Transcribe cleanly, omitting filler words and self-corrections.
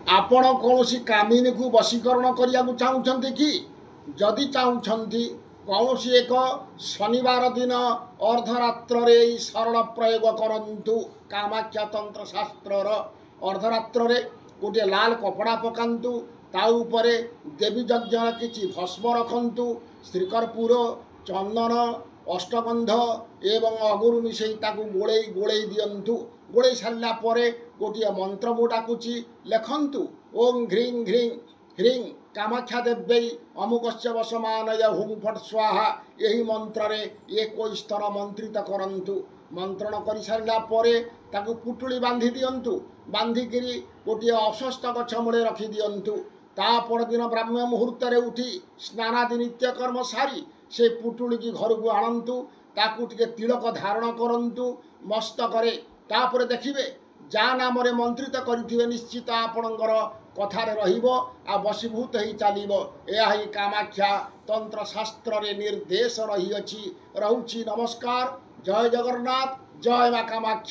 आपण कौन कामिनी को वशीकरण करने को चाहते कि जदि चाहते कौन एक शनिवार दिन अर्धरात्र सरल प्रयोग करंतु कामाख्या तंत्र शास्त्र अर्धरात्र गोटे लाल कपड़ा पकातु ता उपरे देवी यज्ञ किसी भस्म रखु श्रीकर्पूर चंदन अष्टगंध एवं अगुरु मिसई गोड़े गोड़े दिंतु गोड़े सारा गोटे मंत्र मु डाकुची लेखंतु ओं घ्रीं घ्रीं ह्रीं कामाख्या देव्यै अमुकस्य वसमानय हुं फट स्वाहा यही मंत्र 21 थर मंत्रित करंतु मंत्रण कर सारा ताकू पुटुली बांधि दिंतु बांधिकी गोटे अश्वस्थ गछ मूले रखी दिंतु ता परदिन ब्राह्म मुहूर्त उठी स्नानादि नित्यकर्म सारी से पुटुली की घर को आणतु ताकू टिके तिलक धारण करंतु मस्तकरे तापर देखिए जा नाम मंत्रित करेंगे निश्चित आपणकर कथार आ वशीभूत ही चलो यह कामाख्या तंत्र शास्त्र निर्देश रही। नमस्कार। जय जगन्नाथ। जय मां कामाख्या।